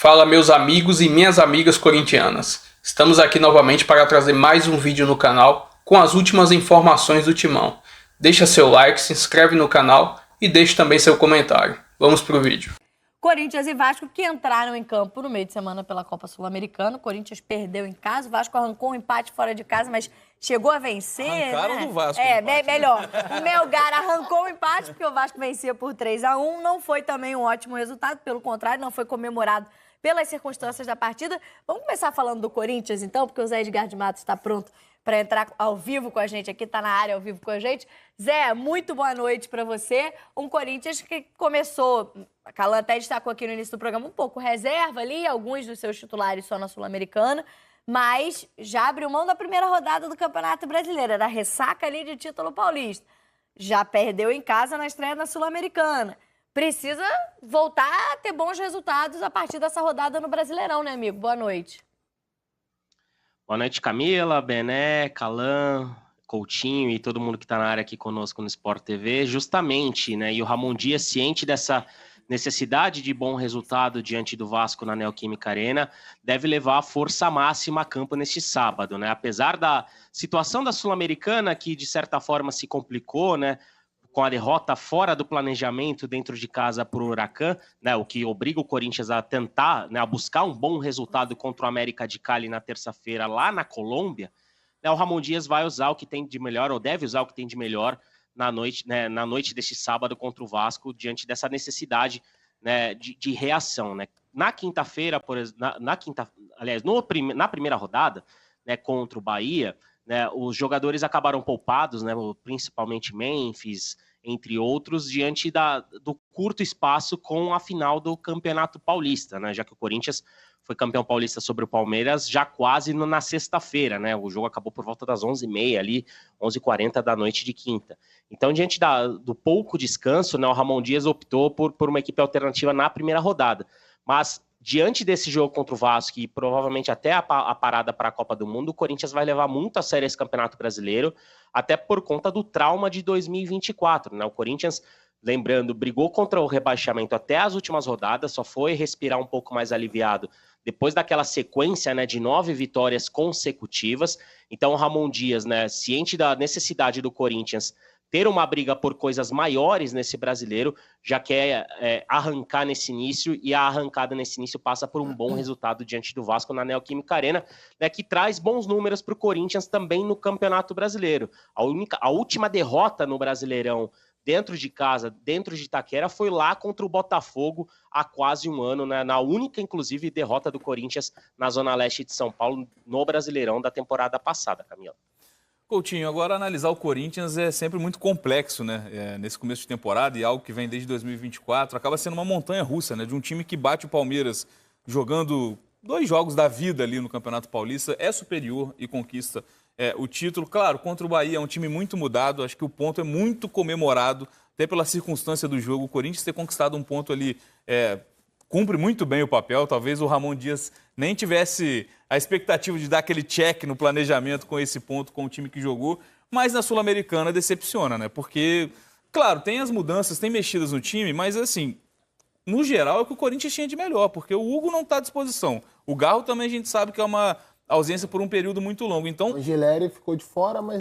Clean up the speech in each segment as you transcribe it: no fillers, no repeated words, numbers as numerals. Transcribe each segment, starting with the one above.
Fala meus amigos e minhas amigas corintianas. Estamos aqui novamente para trazer mais um vídeo no canal com as últimas informações do Timão. Deixa seu like, se inscreve no canal e deixe também seu comentário. Vamos pro vídeo. Corinthians e Vasco que entraram em campo no meio de semana pela Copa Sul-Americana. O Corinthians perdeu em casa, o Vasco arrancou um empate fora de casa, mas chegou a vencer. Arrancaram né? do Vasco. Melhor. O Melgar arrancou o empate porque o Vasco vencia por 3-1. Não foi também um ótimo resultado, pelo contrário, não foi comemorado pelas circunstâncias da partida. Vamos começar falando do Corinthians, então, porque o Zé Edgar de Matos está pronto para entrar ao vivo com a gente aqui, está na área ao vivo com a gente. Zé, muito boa noite para você. Um Corinthians que começou, a Calan até destacou aqui no início do programa, um pouco reserva ali, alguns dos seus titulares só na Sul-Americana, mas já abriu mão da primeira rodada do Campeonato Brasileiro, era ressaca ali de título paulista. Já perdeu em casa na estreia na Sul-Americana. Precisa voltar a ter bons resultados a partir dessa rodada no Brasileirão, né, amigo? Boa noite. Boa noite, Camila, Bené, Calan, Coutinho e todo mundo que está na área aqui conosco no Sport TV. Justamente, né? E o Ramon Dias, ciente dessa necessidade de bom resultado diante do Vasco na Neoquímica Arena, deve levar a força máxima a campo neste sábado, né? Apesar da situação da Sul-Americana, que de certa forma se complicou, né? Com a derrota fora do planejamento dentro de casa para o Huracan, né, o que obriga o Corinthians a tentar, né, a buscar um bom resultado contra o América de Cali na terça-feira lá na Colômbia, né, o Ramon Dias vai usar o que tem de melhor, ou deve usar o que tem de melhor na noite, né, na noite deste sábado contra o Vasco, diante dessa necessidade, né, de reação. Né. Na quinta-feira, na primeira rodada, né, contra o Bahia, né, os jogadores acabaram poupados, né, principalmente Memphis, entre outros, diante do curto espaço com a final do Campeonato Paulista, né, já que o Corinthians foi campeão paulista sobre o Palmeiras já quase na sexta-feira, né, o jogo acabou por volta das 11h30 ali, 11h40 da noite de quinta. Então, diante do pouco descanso, né, o Ramon Dias optou por uma equipe alternativa na primeira rodada, mas diante desse jogo contra o Vasco e provavelmente até a parada para a Copa do Mundo, o Corinthians vai levar muito a sério esse Campeonato Brasileiro, até por conta do trauma de 2024. Né? O Corinthians, lembrando, brigou contra o rebaixamento até as últimas rodadas, só foi respirar um pouco mais aliviado depois daquela sequência, né, de 9 vitórias consecutivas. Então o Ramon Dias, né, ciente da necessidade do Corinthians ter uma briga por coisas maiores nesse brasileiro, já quer arrancar nesse início, e a arrancada nesse início passa por um bom resultado diante do Vasco na Neoquímica Arena, né, que traz bons números para o Corinthians também no Campeonato Brasileiro. A última derrota no Brasileirão dentro de casa, dentro de Itaquera, foi lá contra o Botafogo há quase um ano, né, na única, inclusive, derrota do Corinthians na Zona Leste de São Paulo no Brasileirão da temporada passada, Camila. Coutinho, agora analisar o Corinthians é sempre muito complexo, né? Nesse começo de temporada, e algo que vem desde 2024, acaba sendo uma montanha-russa, né? De um time que bate o Palmeiras jogando 2 jogos da vida ali no Campeonato Paulista, é superior e conquista o título. Claro, contra o Bahia é um time muito mudado, acho que o ponto é muito comemorado, até pela circunstância do jogo. O Corinthians ter conquistado um ponto ali cumpre muito bem o papel. Talvez o Ramon Dias nem tivesse a expectativa de dar aquele check no planejamento com esse ponto, com o time que jogou, mas na Sul-Americana decepciona, né? Porque, claro, tem as mudanças, tem mexidas no time, mas assim, no geral é o que o Corinthians tinha de melhor, porque o Hugo não está à disposição. O Garro também a gente sabe que é uma ausência por um período muito longo. Então, o Gileri ficou de fora, mas...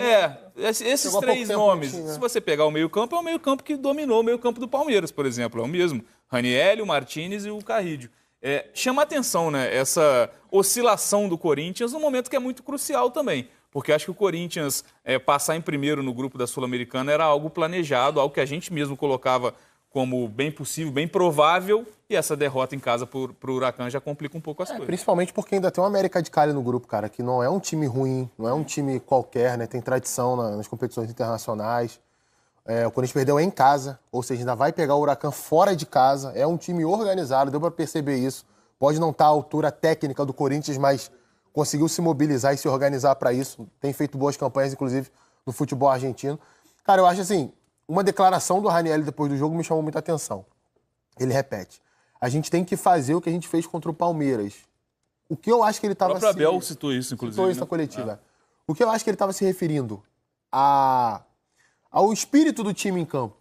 esses 3 nomes, se você pegar o meio-campo, é o meio-campo que dominou o meio-campo do Palmeiras, por exemplo, é o mesmo. Ranieri, o Martínez e o Carrídio. Chama atenção, né, essa oscilação do Corinthians num momento que é muito crucial também, porque acho que o Corinthians passar em primeiro no grupo da Sul-Americana era algo planejado, algo que a gente mesmo colocava como bem possível, bem provável, e essa derrota em casa pro Huracan já complica um pouco as coisas. Principalmente porque ainda tem o América de Cali no grupo, cara, que não é um time ruim, não é um time qualquer, né, tem tradição nas competições internacionais. O Corinthians perdeu em casa, ou seja, ainda vai pegar o Huracan fora de casa. É um time organizado, deu para perceber isso. Pode não estar à altura técnica do Corinthians, mas conseguiu se mobilizar e se organizar para isso. Tem feito boas campanhas, inclusive, no futebol argentino. Cara, eu acho assim, uma declaração do Ranieri depois do jogo me chamou muita atenção. Ele repete: a gente tem que fazer o que a gente fez contra o Palmeiras. O que eu acho que ele estava... O próprio Abel citou isso, inclusive. Citou isso na coletiva. O que eu acho que ele estava se referindo ao espírito do time em campo.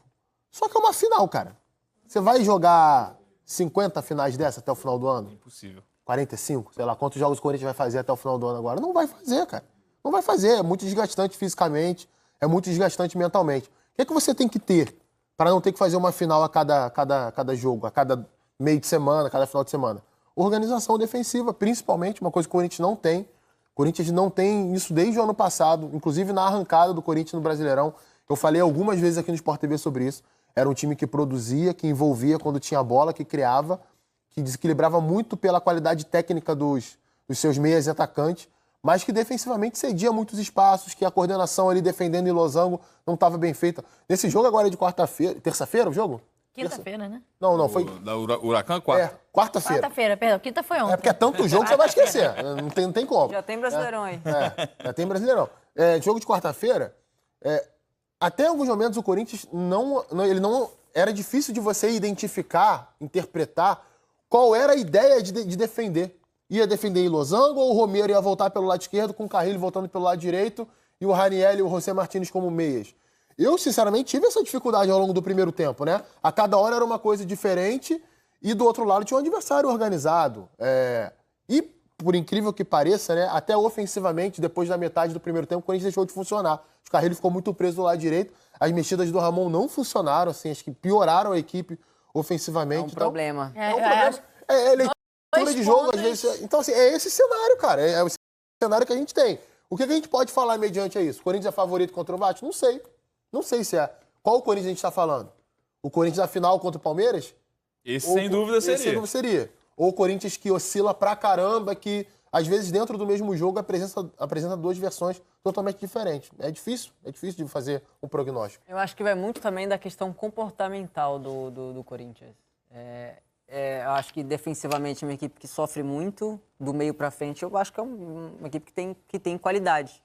Só que é uma final, cara. Você vai jogar 50 finais dessa até o final do ano? Impossível. 45? Sei lá, quantos jogos o Corinthians vai fazer até o final do ano agora? Não vai fazer, cara. Não vai fazer. É muito desgastante fisicamente, é muito desgastante mentalmente. O que é que você tem que ter para não ter que fazer uma final a cada jogo, a cada meio de semana, a cada final de semana? Organização defensiva, principalmente, uma coisa que o Corinthians não tem. O Corinthians não tem isso desde o ano passado, inclusive na arrancada do Corinthians no Brasileirão. Eu falei algumas vezes aqui no Sport TV sobre isso. Era um time que produzia, que envolvia quando tinha a bola, que criava, que desequilibrava muito pela qualidade técnica dos seus meias e atacantes, mas que defensivamente cedia muitos espaços, que a coordenação ali defendendo em losango não estava bem feita. Nesse jogo agora de quarta-feira, terça-feira o jogo? Quinta-feira, né? Não, foi... Da Huracan, quarta? Quarta-feira. Quarta-feira, perdão. Quinta foi ontem. É porque é tanto jogo que você vai esquecer. Não tem como. Já tem Brasileirão aí. Já tem Brasileirão. Jogo de quarta-feira, até alguns momentos o Corinthians ele não era difícil de você identificar, interpretar qual era a ideia de defender. Ia defender em losango ou o Romero ia voltar pelo lado esquerdo com o Carrilho voltando pelo lado direito e o Raniel e o José Martínez como meias. Eu, sinceramente, tive essa dificuldade ao longo do primeiro tempo, né? A cada hora era uma coisa diferente e do outro lado tinha um adversário organizado. E, por incrível que pareça, né, até ofensivamente, depois da metade do primeiro tempo, o Corinthians deixou de funcionar. O Carrilho ficou muito preso do lado direito. As mexidas do Ramon não funcionaram, assim, acho que pioraram a equipe ofensivamente. É um problema. É um problema. É leitura de jogo, às vezes. Então, assim, é esse cenário, cara. É o cenário que a gente tem. O que a gente pode falar mediante a isso? O Corinthians é favorito contra o Vasco? Não sei. Não sei se é. Qual o Corinthians a gente está falando? O Corinthians da final contra o Palmeiras? Esse sem dúvida seria. Esse sem dúvida seria. Ou o Corinthians que oscila pra caramba, que às vezes dentro do mesmo jogo apresenta duas versões totalmente diferentes. É difícil de fazer um prognóstico. Eu acho que vai muito também da questão comportamental do Corinthians. Eu acho que defensivamente é uma equipe que sofre muito, do meio pra frente eu acho que é uma equipe que tem qualidade.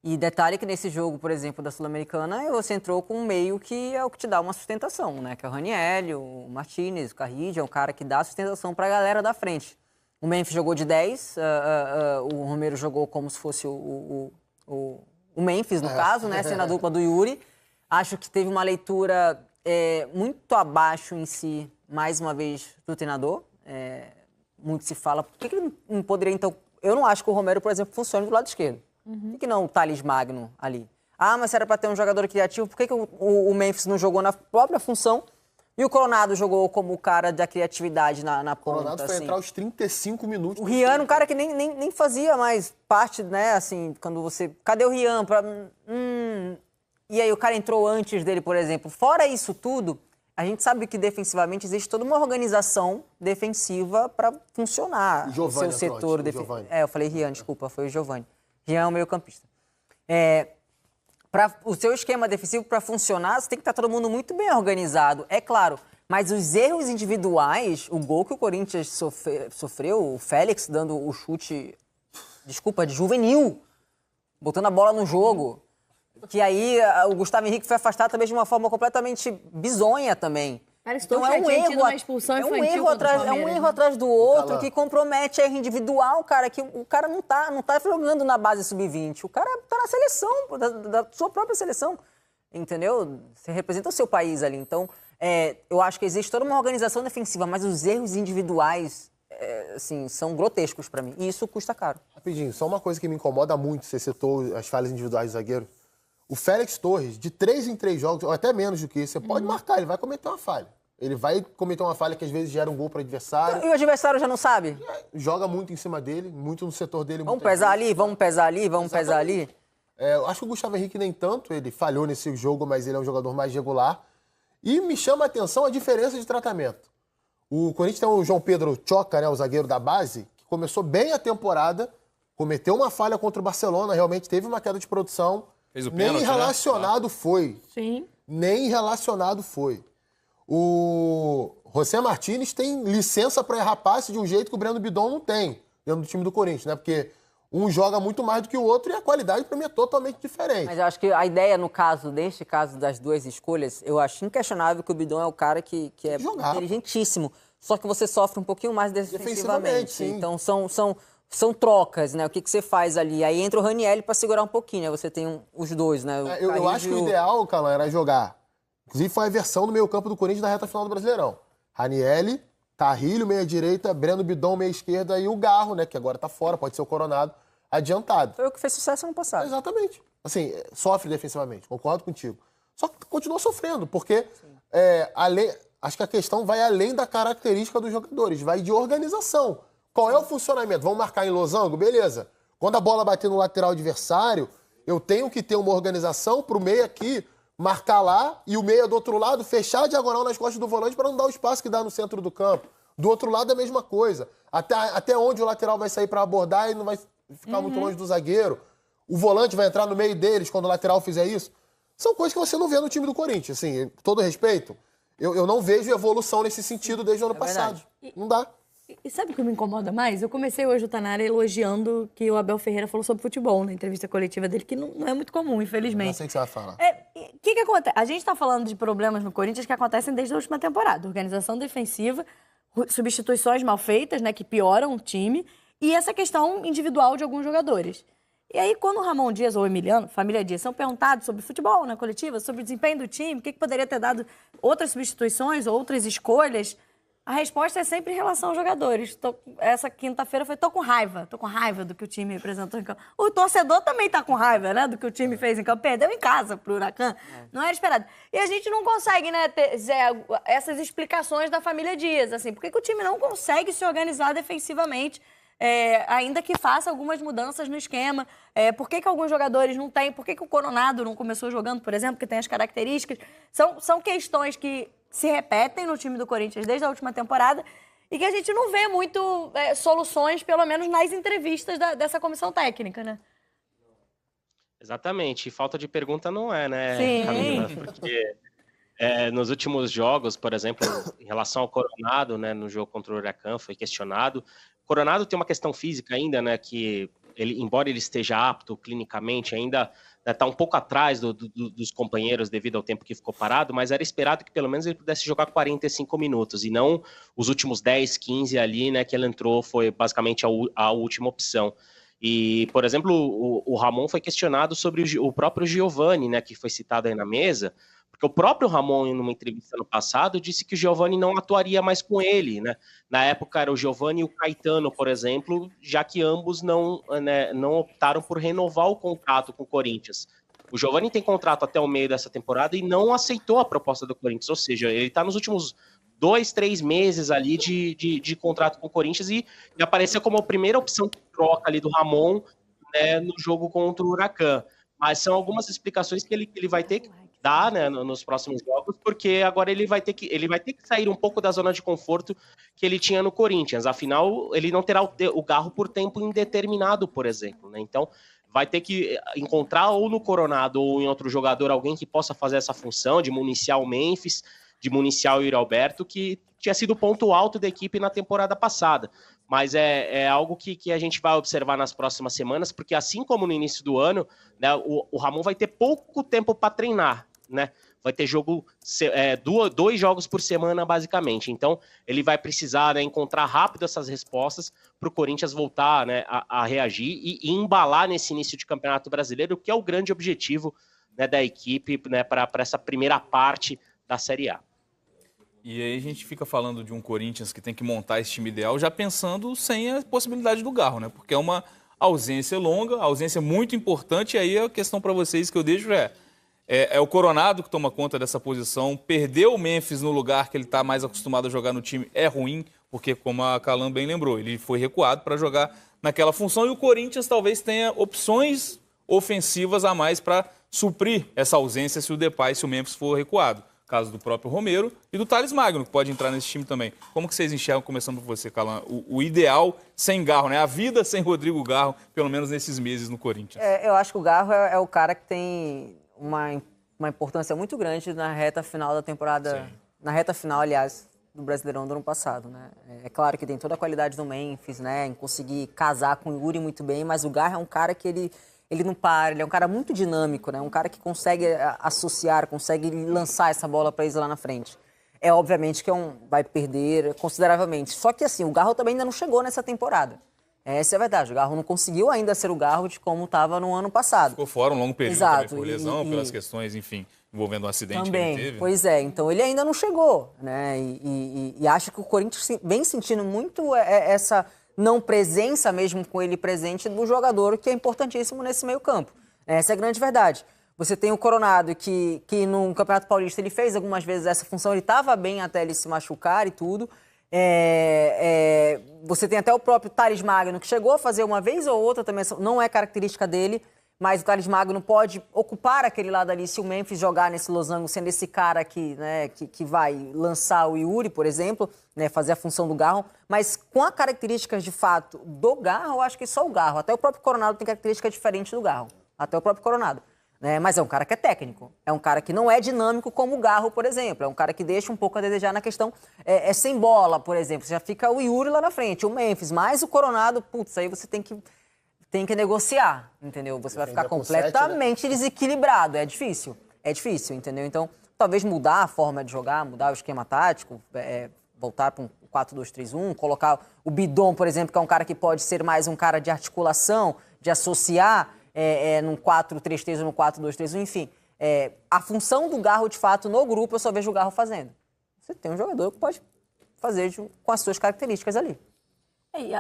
E detalhe que nesse jogo, por exemplo, da Sul-Americana, você entrou com um meio que é o que te dá uma sustentação, né? Que é o Raniel, o Martínez, o Carrillo, é um cara que dá sustentação pra galera da frente. O Memphis jogou de 10, o Romero jogou como se fosse o Memphis, no caso, né? Sendo a dupla do Yuri. Acho que teve uma leitura muito abaixo em si, mais uma vez, do treinador. Muito se fala. Por que ele não poderia, então... Eu não acho que o Romero, por exemplo, funcione do lado esquerdo. Por que não o Thales Magno ali? Ah, mas era para ter um jogador criativo. Por que o Memphis não jogou na própria função? E o Coronado jogou como o cara da criatividade na ponta. O Coronado foi entrar aos 35 minutos. O Rian, um cara que nem fazia mais parte, né? Assim, quando você... Cadê o Rian? E aí o cara entrou antes dele, por exemplo. Fora isso tudo, a gente sabe que defensivamente existe toda uma organização defensiva para funcionar. O Giovani, seu setor Giovani. eu falei Rian, desculpa, foi o Giovani. Rian é o meio-campista. Para o seu esquema defensivo, para funcionar, você tem que estar todo mundo muito bem organizado, é claro. Mas os erros individuais, o gol que o Corinthians sofreu, o Félix dando o chute, de juvenil, botando a bola no jogo, que aí o Gustavo Henrique foi afastado também de uma forma completamente bizonha também. Parece que tinha tido uma expulsão infantil contra o Palmeiras, é um erro atrás do outro que compromete a erro individual, cara, que o cara não tá jogando na base sub-20, o cara tá na seleção, da sua própria seleção, entendeu? Você representa o seu país ali, então eu acho que existe toda uma organização defensiva, mas os erros individuais, assim, são grotescos pra mim, e isso custa caro. Rapidinho, só uma coisa que me incomoda muito, você citou as falhas individuais do zagueiro. O Félix Torres, de 3 em 3 jogos, ou até menos do que isso, você pode marcar, ele vai cometer uma falha. Ele vai cometer uma falha que às vezes gera um gol para o adversário. E o adversário já não sabe? Joga muito em cima dele, muito no setor dele. Vamos pesar ali, vamos pesar ali, vamos pesar ali. Eu acho que o Gustavo Henrique nem tanto, ele falhou nesse jogo, mas ele é um jogador mais regular. E me chama a atenção a diferença de tratamento. O Corinthians tem o João Pedro Choca, né, o zagueiro da base, que começou bem a temporada, cometeu uma falha contra o Barcelona, realmente teve uma queda de produção. Fez o pênalti, nem relacionado foi. Sim. Nem relacionado foi. O José Martínez tem licença para errar passe de um jeito que o Breno Bidon não tem dentro do time do Corinthians, né? Porque um joga muito mais do que o outro e a qualidade para mim é totalmente diferente. Mas eu acho que a ideia, neste caso das duas escolhas, eu acho inquestionável que o Bidon é o cara que é inteligentíssimo. Só que você sofre um pouquinho mais defensivamente. Sim. Então são trocas, né? O que você faz ali? Aí entra o Raniel para segurar um pouquinho, né? Você tem os dois, né? Eu acho que o ideal, Calan, era jogar. Inclusive foi a versão do meio campo do Corinthians na reta final do Brasileirão. Raniel, Carrilho, meia-direita, Breno Bidon, meia-esquerda e o Garro, né? Que agora tá fora, pode ser o Coronado, adiantado. Foi o que fez sucesso ano passado. Exatamente. Assim, sofre defensivamente, concordo contigo. Só que continua sofrendo, porque acho que a questão vai além da característica dos jogadores, vai de organização. Qual é o funcionamento? Vamos marcar em losango? Beleza. Quando a bola bater no lateral adversário, eu tenho que ter uma organização para o meia aqui marcar lá e o meia do outro lado fechar a diagonal nas costas do volante para não dar o espaço que dá no centro do campo. Do outro lado, a mesma coisa. Até onde o lateral vai sair para abordar e não vai ficar muito longe do zagueiro. O volante vai entrar no meio deles quando o lateral fizer isso. São coisas que você não vê no time do Corinthians. Assim, todo respeito, eu não vejo evolução nesse sentido desde o ano passado. Não dá. E sabe o que me incomoda mais? Eu comecei hoje o Tanara elogiando que o Abel Ferreira falou sobre futebol na entrevista coletiva dele, que não é muito comum, infelizmente. Não sei o que você vai falar. O que acontece? A gente está falando de problemas no Corinthians que acontecem desde a última temporada. Organização defensiva, substituições mal feitas, né, que pioram o time, e essa questão individual de alguns jogadores. E aí, quando o Ramon Dias ou o Emiliano, família Dias, são perguntados sobre futebol na coletiva, sobre o desempenho do time, o que poderia ter dado outras substituições, outras escolhas, a resposta é sempre em relação aos jogadores. Essa quinta-feira foi, tô com raiva do que o time representou em campo. O torcedor também tá com raiva, né, do que o time fez em campo. Perdeu em casa pro Huracan, não era esperado. E a gente não consegue, né, ter essas explicações da família Dias, assim, por que o time não consegue se organizar defensivamente, ainda que faça algumas mudanças no esquema, por que alguns jogadores não têm, por que o Coronado não começou jogando, por exemplo, que tem as características. São questões que se repetem no time do Corinthians desde a última temporada e que a gente não vê muito soluções, pelo menos nas entrevistas dessa comissão técnica, né? Exatamente. Falta de pergunta não é, né, Sim. Camila? Porque nos últimos jogos, por exemplo, em relação ao Coronado, né, no jogo contra o Huracan, foi questionado. O Coronado tem uma questão física ainda, né, que ele, embora ele esteja apto clinicamente, ainda está um pouco atrás dos companheiros devido ao tempo que ficou parado, mas era esperado que pelo menos ele pudesse jogar 45 minutos e não os últimos 10, 15 ali, né, que ele entrou, foi basicamente a última opção. E, por exemplo, o Ramon foi questionado sobre o próprio Giovani, né, que foi citado aí na mesa, porque o próprio Ramon, numa entrevista no passado, disse que o Giovani não atuaria mais com ele, né? Na época era o Giovani e o Caetano, por exemplo, já que ambos não optaram por renovar o contrato com o Corinthians. O Giovani tem contrato até o meio dessa temporada e não aceitou a proposta do Corinthians, ou seja, ele está nos últimos 2, 3 meses ali de contrato com o Corinthians e apareceu como a primeira opção de troca ali do Ramon, né, no jogo contra o Huracan. Mas são algumas explicações que ele vai ter que dar, né, nos próximos jogos, porque agora ele vai ter que sair um pouco da zona de conforto que ele tinha no Corinthians. Afinal, ele não terá o Garro por tempo indeterminado, por exemplo, né? Então, vai ter que encontrar ou no Coronado ou em outro jogador alguém que possa fazer essa função de municiar o Memphis, de municiar o Yuri Alberto, que tinha sido o ponto alto da equipe na temporada passada. Mas é algo que a gente vai observar nas próximas semanas, porque assim como no início do ano, né, o Ramon vai ter pouco tempo para treinar, né? Vai ter dois jogos por semana, basicamente. Então, ele vai precisar, né, encontrar rápido essas respostas para o Corinthians voltar, né, a reagir e embalar nesse início de Campeonato Brasileiro, que é o grande objetivo, né, da equipe, né, para essa primeira parte da Série A. E aí a gente fica falando de um Corinthians que tem que montar esse time ideal já pensando sem a possibilidade do Garro, né? Porque é uma ausência longa, ausência muito importante, e aí a questão para vocês que eu deixo é o Coronado que toma conta dessa posição. Perder o Memphis no lugar que ele está mais acostumado a jogar no time é ruim, porque, como a Calan bem lembrou, ele foi recuado para jogar naquela função e o Corinthians talvez tenha opções ofensivas a mais para suprir essa ausência se o Memphis for recuado. Caso do próprio Romero e do Thales Magno, que pode entrar nesse time também. Como que vocês enxergam, começando por você, Calan, o ideal sem Garro, né? A vida sem Rodrigo Garro, pelo menos nesses meses no Corinthians? Eu acho que o Garro é o cara que tem uma importância muito grande na reta final da temporada, sim, na reta final, aliás, do Brasileirão do ano passado, né? É claro que tem toda a qualidade do Memphis, né? Em conseguir casar com o Yuri muito bem, mas o Garro é um cara que ele não para, ele é um cara muito dinâmico, né? Um cara que consegue associar, consegue lançar essa bola para eles lá na frente. Obviamente que vai perder consideravelmente. Só que assim, o Garro também ainda não chegou nessa temporada. Essa é a verdade. O Garro não conseguiu ainda ser o Garro de como estava no ano passado. Ficou fora um longo período. Exato. Também por lesão, pelas questões, enfim, envolvendo um acidente Também, que ele teve. pois é. Então, ele ainda não chegou, né? E acho que o Corinthians vem sentindo muito essa não presença mesmo com ele presente do jogador, que é importantíssimo nesse meio campo. Essa é a grande verdade. Você tem o Coronado, que no Campeonato Paulista ele fez algumas vezes essa função, ele estava bem até ele se machucar e tudo. Você tem até o próprio Thales Magno, que chegou a fazer uma vez ou outra também, não é característica dele, mas o Thales Magno pode ocupar aquele lado ali se o Memphis jogar nesse losango, sendo esse cara aqui, né, que vai lançar o Yuri, por exemplo, né, fazer a função do Garro. Mas com as características de fato do Garro, eu acho que só o Garro. Até o próprio Coronado tem característica diferente do Garro. Até o próprio Coronado. Mas é um cara que é técnico, é um cara que não é dinâmico como o Garro, por exemplo, é um cara que deixa um pouco a desejar na questão sem bola, por exemplo, já fica o Yuri lá na frente, o Memphis, mais o Coronado, putz, aí você tem que negociar, entendeu? Você vai ficar completamente desequilibrado, é difícil, entendeu? Então, talvez mudar a forma de jogar, mudar o esquema tático, voltar para um 4-2-3-1, colocar o Bidon, por exemplo, que é um cara que pode ser mais um cara de articulação, de associar, num 4-3-3 ou no 4-2-3-1, enfim. A função do Garro, de fato, no grupo, eu só vejo o Garro fazendo. Você tem um jogador que pode fazer com as suas características ali.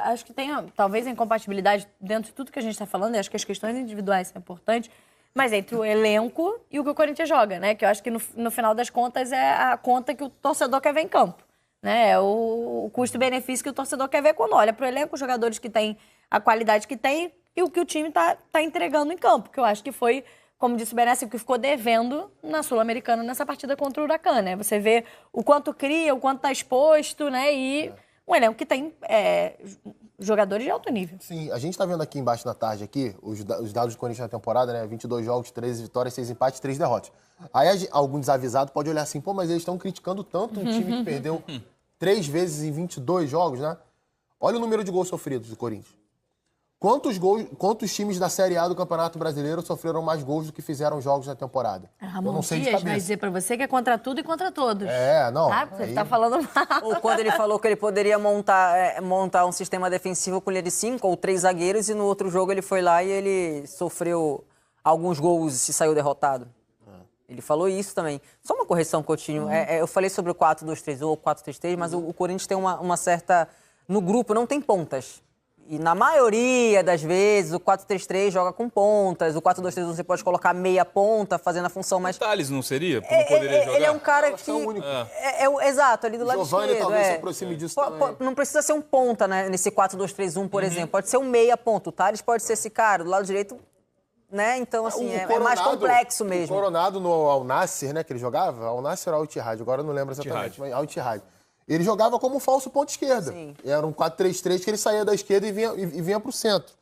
Acho que tem, talvez, a incompatibilidade dentro de tudo que a gente está falando, e acho que as questões individuais são importantes, mas entre o elenco e o que o Corinthians joga, né? Que eu acho que, no final das contas, é a conta que o torcedor quer ver em campo. Né? É o custo-benefício que o torcedor quer ver quando olha para o elenco, os jogadores que têm a qualidade que tem e o que o time tá entregando em campo, que eu acho que foi, como disse o Benessi, o que ficou devendo na Sul-Americana nessa partida contra o Huracan, né? Você vê o quanto cria, o quanto tá exposto, né? E um elenco que tem jogadores de alto nível. Sim, a gente tá vendo aqui embaixo na tarde, aqui, os dados do Corinthians na temporada, né? 22 jogos, 13 vitórias, 6 empates, 3 derrotas. Aí algum desavisado pode olhar assim, pô, mas eles estão criticando tanto um time que perdeu 3 vezes em 22 jogos, né? Olha o número de gols sofridos do Corinthians. Quantos times da Série A do Campeonato Brasileiro sofreram mais gols do que fizeram jogos na temporada? Ramon, eu não sei de cabeça. Vai dizer pra você que é contra tudo e contra todos. Não. Tá? Você tá falando mal. Ou quando ele falou que ele poderia montar um sistema defensivo com linha de 5 ou 3 zagueiros, e no outro jogo ele foi lá e ele sofreu alguns gols e se saiu derrotado. Ele falou isso também. Só uma correção, Coutinho. Eu falei sobre o 4-2-3-1 ou 4-3-3, mas o Corinthians tem uma certa... No grupo não tem pontas. E na maioria das vezes, o 4-3-3 joga com pontas, o 4-2-3-1 você pode colocar meia ponta, fazendo a função mais... O Thales não seria? Não poderia jogar? Ele é um cara que... Exato, ali do lado esquerdo. Giovani talvez se aproxime disso também. Não precisa ser um ponta, né, nesse 4-2-3-1, por exemplo. Pode ser um meia ponta. O Thales pode ser esse cara, do lado direito... Né? Então, assim, é mais complexo mesmo. O Coronado no Al-Nassr, né, que ele jogava, Al-Nassr ou Al-Ittihad, agora eu não lembro exatamente, mas Al-Ittihad. Ele jogava como falso ponta esquerda. Sim. Era um 4-3-3 que ele saía da esquerda e vinha para o centro.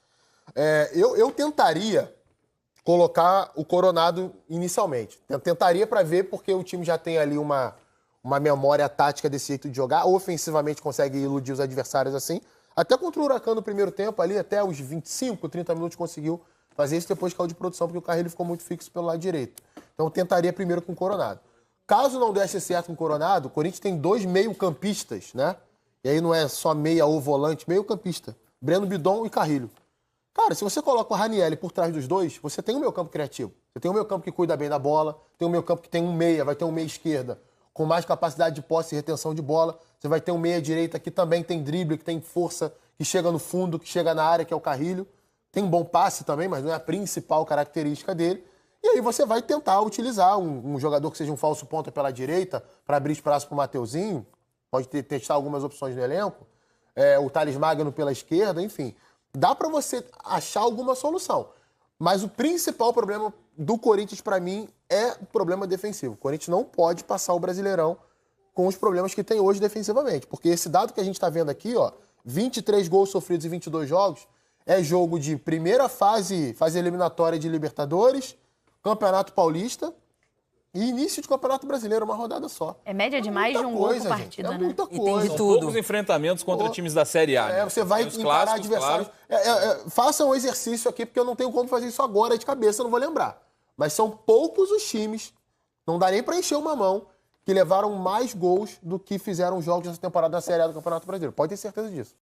Eu tentaria colocar o Coronado inicialmente. Tentaria para ver, porque o time já tem ali uma memória tática desse jeito de jogar. Ofensivamente consegue iludir os adversários assim. Até contra o Huracan no primeiro tempo, ali até os 25, 30 minutos conseguiu fazer isso, depois caiu de produção, porque o Carrilho ficou muito fixo pelo lado direito. Então eu tentaria primeiro com o Coronado. Caso não desse certo com o Coronado, o Corinthians tem 2 meio-campistas, né? E aí não é só meia ou volante, meio-campista. Breno Bidon e Carrilho. Cara, se você coloca o Ranieri por trás dos dois, você tem um meio-campo criativo. Você tem um meio-campo que cuida bem da bola, tem um meio-campo que tem um meia, vai ter um meia-esquerda com mais capacidade de posse e retenção de bola. Você vai ter um meia-direita que também tem drible, que tem força, que chega no fundo, que chega na área, que é o Carrilho. Tem um bom passe também, mas não é a principal característica dele. E aí você vai tentar utilizar um jogador que seja um falso ponta pela direita para abrir espaço para o Mateuzinho. Pode testar algumas opções no elenco. O Thales Magno pela esquerda, enfim. Dá para você achar alguma solução. Mas o principal problema do Corinthians, para mim, é o problema defensivo. O Corinthians não pode passar o Brasileirão com os problemas que tem hoje defensivamente. Porque esse dado que a gente está vendo aqui, 23 gols sofridos em 22 jogos, é jogo de primeira fase eliminatória de Libertadores, Campeonato Paulista e início de Campeonato Brasileiro, uma rodada só. É média de mais de um gol por partida, né? É muita E coisa. tem de São tudo. poucos enfrentamentos contra times da Série A. Né? Você vai encarar adversários. Façam um exercício aqui, porque eu não tenho como fazer isso agora de cabeça, eu não vou lembrar. Mas são poucos os times, não dá nem para encher uma mão, que levaram mais gols do que fizeram jogos nessa temporada da Série A do Campeonato Brasileiro. Pode ter certeza disso.